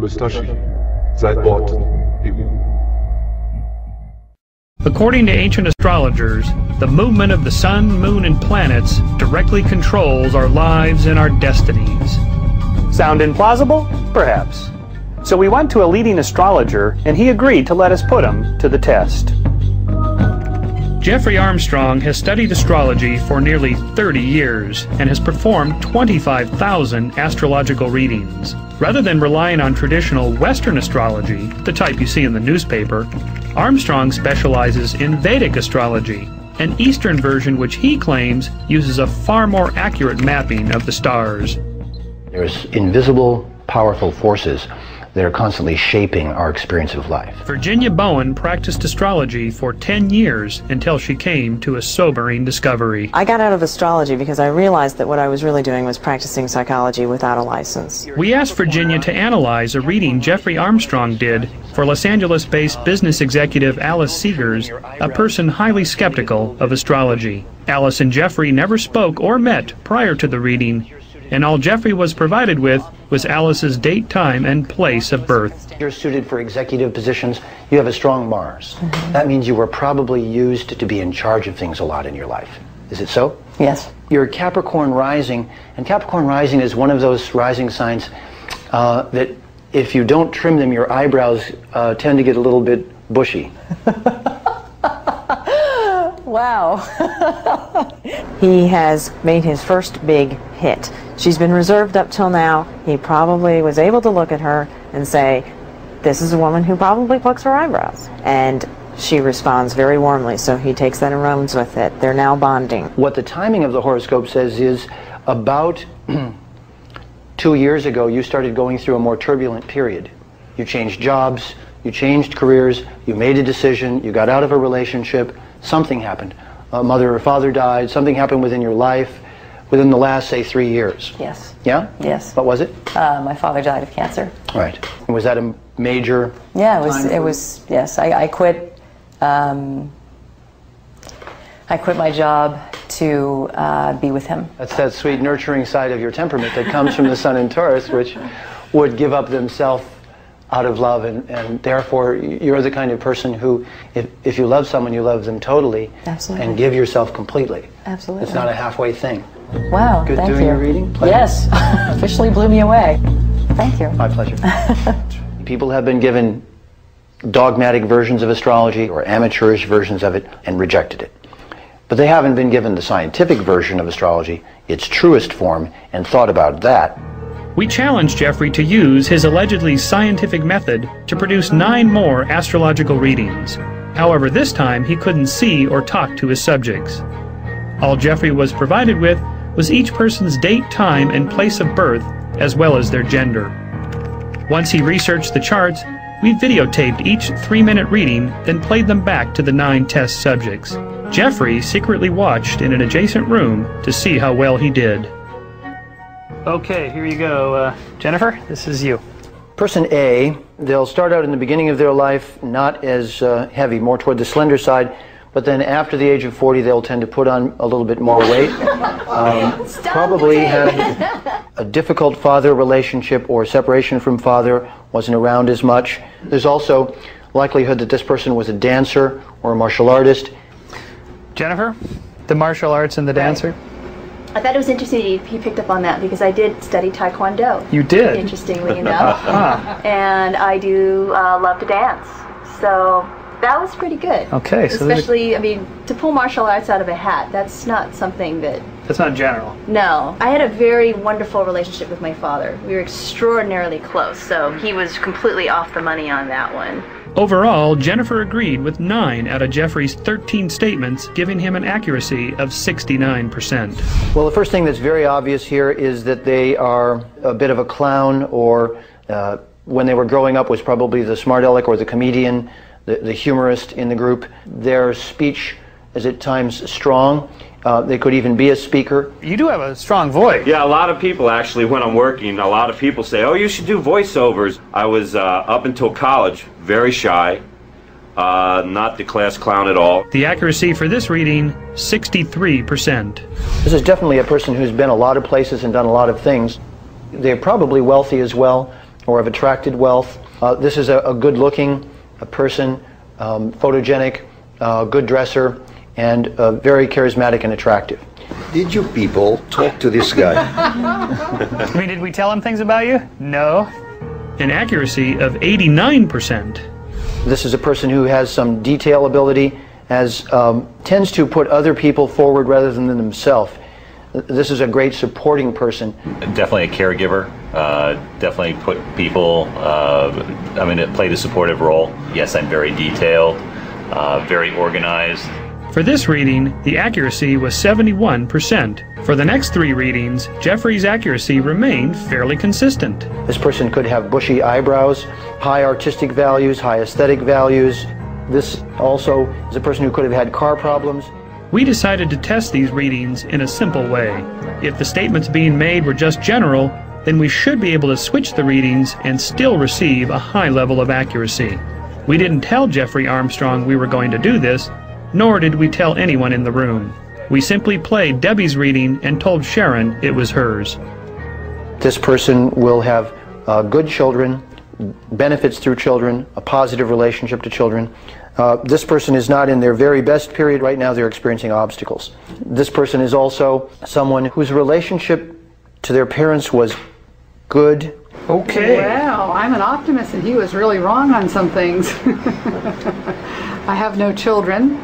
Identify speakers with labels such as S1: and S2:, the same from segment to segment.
S1: überstashi, seit Worten, EU.
S2: According to ancient astrologers, the movement of the sun, moon, and planets directly controls our lives and our destinies. Sound implausible? Perhaps. So we went to a leading astrologer, and he agreed to let us put him to the test. Jeffrey Armstrong has studied astrology for nearly 30 years and has performed 25,000 astrological readings. Rather than relying on traditional Western astrology, the type you see in the newspaper, Armstrong specializes in Vedic astrology, an Eastern version which he claims uses a far more accurate mapping of the stars.
S3: There's invisible, powerful forces that are constantly shaping our experience of life.
S2: Virginia Bowen practiced astrology for 10 years until she came to a sobering discovery.
S4: I got out of astrology because I realized that what I was really doing was practicing psychology without a license.
S2: We asked Virginia to analyze a reading Jeffrey Armstrong did for Los Angeles-based business executive Alice Seegers, a person highly skeptical of astrology. Alice and Jeffrey never spoke or met prior to the reading, and all Jeffrey was provided with was Alice's date, time, and place of birth.
S3: You're suited for executive positions. You have a strong Mars. That means you were probably used to be in charge of things a lot in your life. Is it so?
S4: Yes.
S3: You're Capricorn rising, and Capricorn rising is one of those rising signs that if you don't trim them, your eyebrows tend to get a little bit bushy.
S4: Wow. He has made his first big hit. She's been reserved up till now. He probably was able to look at her and say, this is a woman who probably plucks her eyebrows. And she responds very warmly, so he takes that and runs with it. They're now bonding.
S3: What the timing of the horoscope says is about 2 years ago, you started going through a more turbulent period. You changed jobs, you changed careers, you made a decision, you got out of a relationship, something happened. A mother or father died, something happened within your life within the last, say, 3 years.
S5: Yes.
S3: Yeah?
S5: Yes.
S3: What was it?
S5: My father died of cancer.
S3: Right. And was that a major?
S5: Yeah, it was, yes. I quit my job to be with him.
S3: That's that sweet nurturing side of your temperament that comes from the sun in Taurus, which would give up themselves out of love, and therefore you're the kind of person who, if you love someone, you love them totally.
S5: Absolutely.
S3: And give yourself completely.
S5: Absolutely.
S3: It's not a halfway thing.
S5: Wow,
S3: Good
S5: thank
S3: doing
S5: you.
S3: your reading? Pleasure.
S5: Yes, officially blew me away. Thank you.
S3: My pleasure. People have been given dogmatic versions of astrology or amateurish versions of it and rejected it. But they haven't been given the scientific version of astrology, its truest form, and thought about that.
S2: We challenged Jeffrey to use his allegedly scientific method to produce 9 more astrological readings. However, this time he couldn't see or talk to his subjects. All Jeffrey was provided with was each person's date, time, and place of birth, as well as their gender. Once he researched the charts, we videotaped each 3-minute reading, then played them back to the 9 test subjects. Jeffrey secretly watched in an adjacent room to see how well he did. Okay, here you go. Jennifer, this is you.
S3: Person A, they'll start out in the beginning of their life not as heavy, more toward the slender side, but then after the age of 40 they'll tend to put on a little bit more weight. Probably had a difficult father relationship or separation from father, wasn't around as much. There's also likelihood that this person was a dancer or a martial artist.
S2: Jennifer, the martial arts and the dancer?
S6: I thought it was interesting he picked up on that because I did study Taekwondo.
S2: You did?
S6: Interestingly enough. And I do love to dance. So that was pretty good.
S2: Okay. So
S6: especially, I mean, to pull martial arts out of a hat, that's not something that...
S2: That's not general.
S6: No. I had a very wonderful relationship with my father. We were extraordinarily close, so he was completely off the money on that one.
S2: Overall, Jennifer agreed with 9 out of Jeffrey's 13 statements, giving him an accuracy of 69%.
S3: Well, the first thing that's very obvious here is that they are a bit of a clown, or when they were growing up was probably the smart aleck or the comedian, the humorist in the group. Their speech is at times strong. They could even be a speaker.
S2: You do have a strong voice.
S7: Yeah, a lot of people actually, when I'm working, a lot of people say, oh, you should do voiceovers. I was, up until college, very shy, not the class clown at all.
S2: The accuracy for this reading, 63%.
S3: This is definitely a person who's been a lot of places and done a lot of things. They're probably wealthy as well. or have attracted wealth. This is a good-looking person, photogenic, good dresser, and very charismatic and attractive.
S8: Did you people talk to this guy?
S2: I mean, did we tell him things about you? No. An accuracy of 89%.
S3: This is a person who has some detail ability, tends to put other people forward rather than themselves. This is a great supporting person.
S9: Definitely a caregiver. Definitely put people, it played a supportive role. Yes, I'm very detailed, very organized.
S2: For this reading, the accuracy was 71%. For the next 3 readings, Jeffrey's accuracy remained fairly consistent.
S3: This person could have bushy eyebrows, high artistic values, high aesthetic values. This also is a person who could have had car problems.
S2: We decided to test these readings in a simple way. If the statements being made were just general, then we should be able to switch the readings and still receive a high level of accuracy. We didn't tell Jeffrey Armstrong we were going to do this, nor did we tell anyone in the room. We simply played Debbie's reading and told Sharon it was hers.
S3: This person will have good children, benefits through children, a positive relationship to children. This person is not in their very best period right now. They're experiencing obstacles. This person is also someone whose relationship to their parents was good.
S2: Okay.
S10: Well, I'm an optimist and he was really wrong on some things. I have no children.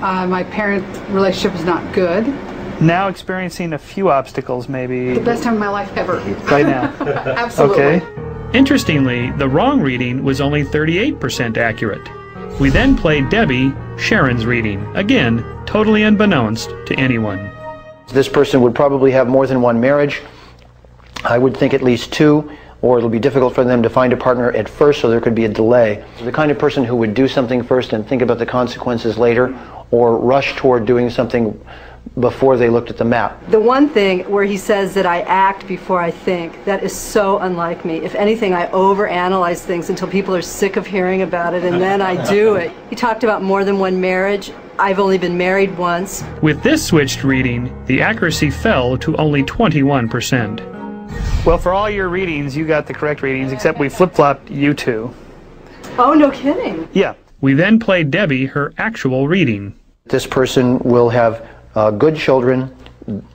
S10: My parent relationship is not good.
S2: Now experiencing a few obstacles, maybe.
S10: The best time of my life ever.
S2: Right now.
S10: Absolutely.
S2: Okay. Interestingly, the wrong reading was only 38% accurate. We then played Debbie, Sharon's reading, again, totally unbeknownst to anyone.
S3: This person would probably have more than one marriage. I would think at least 2, or it'll be difficult for them to find a partner at first, so there could be a delay. The kind of person who would do something first and think about the consequences later, or rush toward doing something before they looked at the map.
S5: The one thing where he says that I act before I think, that is so unlike me. If anything, I overanalyze things until people are sick of hearing about it, and then I do it. He talked about more than one marriage. I've only been married once.
S2: With this switched reading, the accuracy fell to only 21%. Well, for all your readings, you got the correct readings, except we flip-flopped you 2.
S5: Oh, no kidding.
S2: Yeah. We then played Debbie her actual reading.
S3: This person will have good children,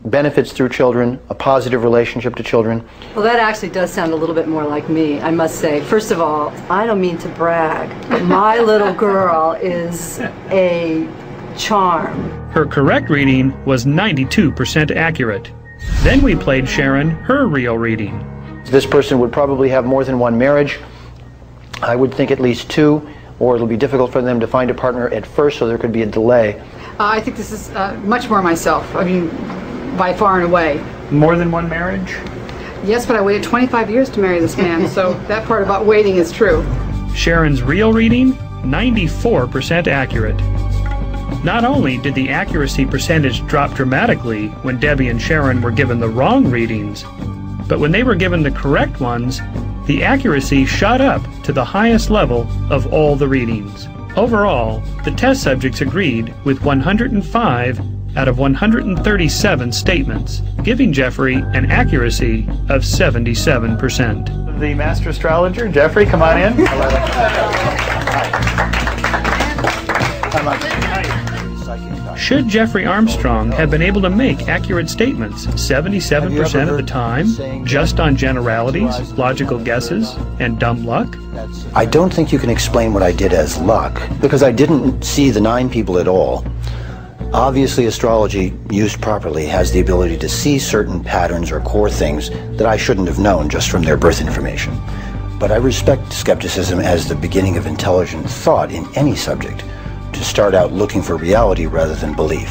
S3: benefits through children, a positive relationship to children.
S5: Well, that actually does sound a little bit more like me, I must say. First of all, I don't mean to brag, but my little girl is a charm.
S2: Her correct reading was 92% accurate. Then we played Sharon her real reading.
S3: This person would probably have more than one marriage. I would think at least 2, or it'll be difficult for them to find a partner at first, so there could be a delay.
S10: I think this is much more myself. I mean, by far and away.
S2: More than one marriage?
S10: Yes, but I waited 25 years to marry this man, so that part about waiting is true.
S2: Sharon's real reading, 94% accurate. Not only did the accuracy percentage drop dramatically when Debbie and Sharon were given the wrong readings, but when they were given the correct ones, the accuracy shot up to the highest level of all the readings. Overall, the test subjects agreed with 105 out of 137 statements, giving Jeffrey an accuracy of 77%. The master astrologer, Jeffrey, come on in. Should Jeffrey Armstrong have been able to make accurate statements 77% of the time, just on generalities, logical guesses, and dumb luck?
S8: I don't think you can explain what I did as luck, because I didn't see the 9 people at all. Obviously, astrology, used properly, has the ability to see certain patterns or core things that I shouldn't have known just from their birth information. But I respect skepticism as the beginning of intelligent thought in any subject, to start out looking for reality rather than belief.